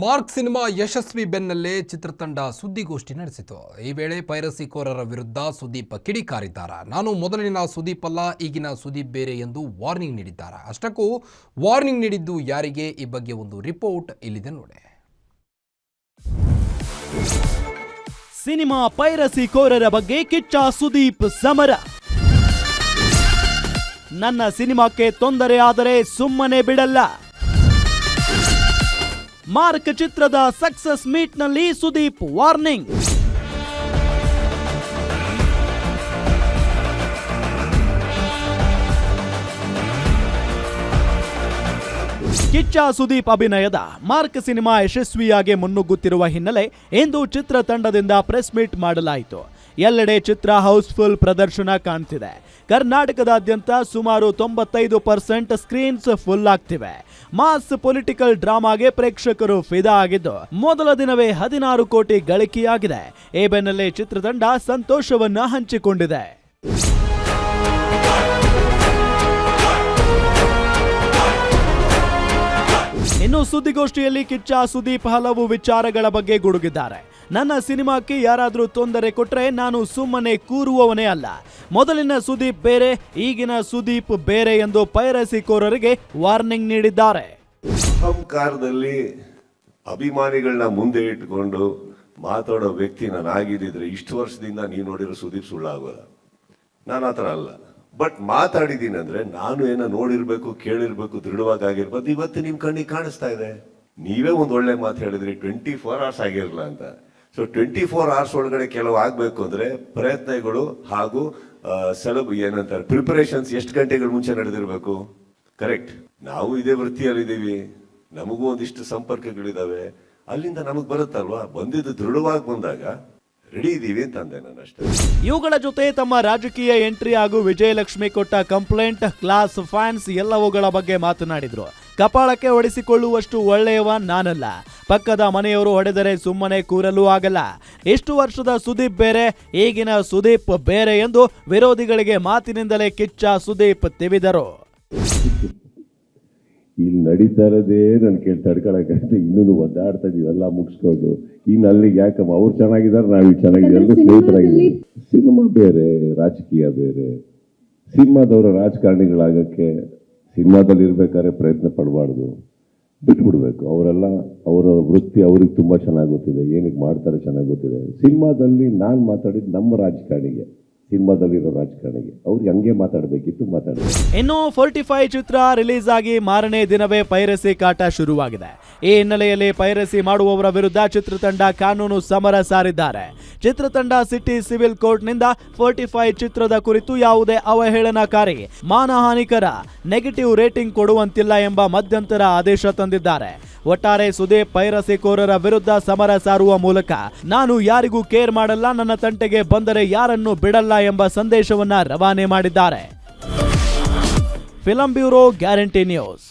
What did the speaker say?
Mark cinema ಯಶಸ್ವಿ ಬೆನ್ನಲ್ಲೇ ಚಿತ್ರತಂಡ ಸುದ್ದಿಗೋಷ್ಠಿ ನಡೆಸಿತು. ಈ ವೇಳೆ ಪೈರಸಿಕೋರರ ವಿರುದ್ಧ ಸುದೀಪ್ ಕಿಡಿಕಾರಿದ್ದಾರೆ. ನಾನು ಮೊದಲಿನ ಸುದೀಪ್ ಅಲ್ಲ, ಈಗಿನ ಸುದೀಪ್ ಬೇರೆ ಎಂದು ವಾರ್ನಿಂಗ್ ನೀಡಿದ್ದಾರೆ. ಅಷ್ಟಕ್ಕೂ ವಾರ್ನಿಂಗ್ ನೀಡಿದ್ದು ಯಾರಿಗೆ? ಈ ಬಗ್ಗೆ ಒಂದು ರಿಪೋರ್ಟ್ ಇಲ್ಲಿದೆ ನೋಡಿ. ಸಿನಿಮಾ ಪೈರಸಿಕೋರರ ಬಗ್ಗೆ ಕಿಚ್ಚ ಸುದೀಪ್ ಸಮರ. ನನ್ನ ಸಿನಿಮಾಕ್ಕೆ ತೊಂದರೆ ಆದರೆ ಸುಮ್ಮನೆ ಬಿಡಲ್ಲ. ಮಾರ್ಕ್ ಚಿತ್ರದ ಸಕ್ಸಸ್ ಮೀಟ್ನಲ್ಲಿ ಸುದೀಪ್ ವಾರ್ನಿಂಗ್. ಕಿಚ್ಚ ಸುದೀಪ್ ಅಭಿನಯದ ಮಾರ್ಕ್ ಸಿನಿಮಾ ಯಶಸ್ವಿಯಾಗಿ ಮುನ್ನುಗ್ಗುತ್ತಿರುವ ಹಿನ್ನೆಲೆ ಇಂದು ಚಿತ್ರತಂಡದಿಂದ ಪ್ರೆಸ್ ಮೀಟ್ ಮಾಡಲಾಯಿತು. ಎಲ್ಲೆಡೆ ಚಿತ್ರ ಹೌಸ್ಫುಲ್ ಪ್ರದರ್ಶನ ಕಾಣ್ತಿದೆ. ಕರ್ನಾಟಕದಾದ್ಯಂತ ಸುಮಾರು 95% ಸ್ಕ್ರೀನ್ಸ್ ಫುಲ್ ಆಗ್ತಿವೆ. ಮಾಸ್ ಪೊಲಿಟಿಕಲ್ ಡ್ರಾಮಾಗೆ ಪ್ರೇಕ್ಷಕರು ಫಿದಾ ಆಗಿದ್ದು ಮೊದಲ ದಿನವೇ 16 ಕೋಟಿ ಗಳಿಕೆಯಾಗಿದೆ. ಈ ಬೆನ್ನಲ್ಲೇ ಚಿತ್ರತಂಡ ಸಂತೋಷವನ್ನ ಹಂಚಿಕೊಂಡಿದೆ. ಇನ್ನು ಸುದ್ದಿಗೋಷ್ಠಿಯಲ್ಲಿ ಕಿಚ್ಚ ಸುದೀಪ್ ಹಲವು ವಿಚಾರಗಳ ಬಗ್ಗೆ ಗುಡುಗಿದ್ದಾರೆ. ನನ್ನ ಸಿನಿಮಾಕ್ಕೆ ಯಾರಾದರೂ ತೊಂದರೆ ಕೊಟ್ರೆ ನಾನು ಸುಮ್ಮನೆ ಕೂರುವವನೇ ಅಲ್ಲ. ಮೊದಲಿನ ಸುದೀಪ್ ಬೇರೆ, ಈಗಿನ ಸುದೀಪ್ ಬೇರೆ ಎಂದು ಪೈರಸಿಕೋರರಿಗೆ ವಾರ್ನಿಂಗ್ ನೀಡಿದ್ದಾರೆ. ಅಹಂಕಾರದಲ್ಲಿ ಅಭಿಮಾನಿಗಳನ್ನ ಮುಂದೆ ಇಟ್ಕೊಂಡು ಮಾತಾಡೋ ವ್ಯಕ್ತಿ ನಾನು ಆಗಿದ್ದಿದ್ರೆ ಇಷ್ಟು ವರ್ಷದಿಂದ ನೀವು ನೋಡಿರೋ ಸುದೀಪ್ ಸುಳ್ಳಾಗೋಲ್ಲ. ನಾನು ಆತರ ಅಲ್ಲ. ಬಟ್ ಮಾತಾಡಿದ್ದೀನಿ ಅಂದ್ರೆ ನಾನು ಏನೋ ನೋಡಿರ್ಬೇಕು, ಕೇಳಿರ್ಬೇಕು, ದೃಢವಾಗಿರ್ಬೋದು. ಇವತ್ತು ನಿಮ್ ಕಣ್ಣಿಗೆ ಕಾಣಿಸ್ತಾ ಇದೆ. ನೀವೇ ಒಂದ್ ಒಳ್ಳೆ ಮಾತು ಹೇಳಿದ್ರಿ, 24 hours ಆಗಿರಲ್ಲ ಅಂತ. ಸೊ 24 hours ಒಳಗಡೆ ಕೆಲವು ಆಗ್ಬೇಕು ಅಂದ್ರೆ ಪ್ರಯತ್ನಗಳು ಹಾಗೂ ಏನಂತಾರೆ ಪ್ರಿಪರೇಷನ್ಸ್ ಎಷ್ಟು ಗಂಟೆಗಳ ಮುಂಚೆ ನಡೆದಿರ್ಬೇಕು. ಕರೆಕ್ಟ್. ನಾವು ಇದೇ ವೃತ್ತಿಯಲ್ಲಿದ್ದೀವಿ, ನಮಗೂ ಒಂದಿಷ್ಟು ಸಂಪರ್ಕಗಳಿದಾವೆ. ಅಲ್ಲಿಂದ ನಮಗ್ ಬರುತ್ತಲ್ವಾ, ಬಂದಿದ್ದು ದೃಢವಾಗಿ ಬಂದಾಗ ರೆಡಿ ಇದೀವಿ ಅಂತ ಅಂದೆ ನಾನು ಅಷ್ಟೇ. ಇವುಗಳ ಜೊತೆ ತಮ್ಮ ರಾಜಕೀಯ ಎಂಟ್ರಿ ಹಾಗೂ ವಿಜಯಲಕ್ಷ್ಮಿ ಕೊಟ್ಟ ಕಂಪ್ಲೇಂಟ್, ಕ್ಲಾಸ್, ಫ್ಯಾನ್ಸ್ ಎಲ್ಲವುಗಳ ಬಗ್ಗೆ ಮಾತನಾಡಿದ್ರು. ಕಪಾಳಕ್ಕೆ ಹೊಡೆಸಿಕೊಳ್ಳುವಷ್ಟು ಒಳ್ಳೆಯವ ನಾನಲ್ಲ. ಪಕ್ಕದ ಮನೆಯವರು ಹೊಡೆದರೆ ಸುಮ್ಮನೆ ಕೂರಲು ಆಗಲ್ಲ. ಇಷ್ಟು ವರ್ಷದ ಸುದೀಪ್ ಬೇರೆ, ಈಗಿನ ಸುದೀಪ್ ಬೇರೆ ಎಂದು ವಿರೋಧಿಗಳಿಗೆ ಮಾತಿನಿಂದಲೇ ಕಿಚ್ಚ ಸುದೀಪ್ ತಿವಿದರು. ಇಲ್ಲಿ ನಡೀತಾ ಇರೋದೇ ನನ್ ಕೇಳಿ ತಡ್ಕೊಳಕಂತ ಇನ್ನೂ ಒದ್ದಾಡ್ತಾ ಇದೀವಿ ಎಲ್ಲ ಮುಗಿಸ್ಕೊಂಡು. ಇನ್ನು ಅಲ್ಲಿಗೆ ಯಾಕಮ್ಮ ಅವ್ರು ಚೆನ್ನಾಗಿದ್ದಾರೆ, ನಾವೀಗ ಚೆನ್ನಾಗಿದ್ದೀವಿ, ಸ್ನೇಹಿತರಾಗಿದ್ದೀವಿ. ಸಿನಿಮಾ ಬೇರೆ, ರಾಜಕೀಯ ಬೇರೆ. ಸಿನಿಮಾದವರ ರಾಜಕಾರಣಿಗಳಾಗಕ್ಕೆ ಸಿನಿಮಾದಲ್ಲಿ ಇರ್ಬೇಕಾದ್ರೆ ಪ್ರಯತ್ನ ಪಡಬಾರ್ದು, ಬಿಟ್ಬಿಡ್ಬೇಕು. ಅವರೆಲ್ಲ ಅವರ ವೃತ್ತಿ ಅವ್ರಿಗೆ ತುಂಬಾ ಚೆನ್ನಾಗಿ ಗೊತ್ತಿದೆ, ಏನಕ್ಕೆ ಮಾಡ್ತಾರೆ ಚೆನ್ನಾಗಿ ಗೊತ್ತಿದೆ. ಸಿನಿಮಾದಲ್ಲಿ ನಾನು ಮಾತಾಡಿದ್ದು ನಮ್ಮ ರಾಜಕಾರಣಿಗೆ, ಸಿನಿಮಾದಲ್ಲಿರೋ ರಾಜಕಾರಣಿಗೆ ಅವ್ರಿಗೆ ಹಂಗೆ ಮಾತಾಡಬೇಕಿತ್ತು, ಮಾತಾಡಬೇಕು. ಇನ್ನು 45 ಚಿತ್ರ ರಿಲೀಸ್ ಆಗಿ ಮಾರನೇ ದಿನವೇ ಪೈರಸಿ ಕಾಟ ಶುರುವಾಗಿದೆ. ಈ ಹಿನ್ನೆಲೆಯಲ್ಲಿ ಪೈರಸಿ ಮಾಡುವವರ ವಿರುದ್ಧ ಚಿತ್ರತಂಡ ಕಾನೂನು ಸಮರ ಸಾರಿದ್ದಾರೆ. ಚಿತ್ರತಂಡ ಸಿಟಿ ಸಿವಿಲ್ ಕೋರ್ಟ್ನಿಂದ 45 ಚಿತ್ರದ ಕುರಿತು ಯಾವುದೇ ಅವಹೇಳನಕಾರಿ, ಮಾನಹಾನಿಕರ, ನೆಗೆಟಿವ್ ರೇಟಿಂಗ್ ಕೊಡುವಂತಿಲ್ಲ ಎಂಬ ಮಧ್ಯಂತರ ಆದೇಶ ತಂದಿದ್ದಾರೆ. ಒಟ್ಟಾರೆ ಸುದೀಪ್ ಪೈರಸಿಕೋರರ ವಿರುದ್ಧ ಸಮರ ಸಾರುವ ಮೂಲಕ ನಾನು ಯಾರಿಗೂ ಕೇರ್ ಮಾಡಲ್ಲ, ನನ್ನ ತಂಟೆಗೆ ಬಂದರೆ ಯಾರನ್ನು ಬಿಡಲ್ಲ ಎಂಬ ಸಂದೇಶವನ್ನ ರವಾನೆ ಮಾಡಿದ್ದಾರೆ. Film bureau, guarantee news.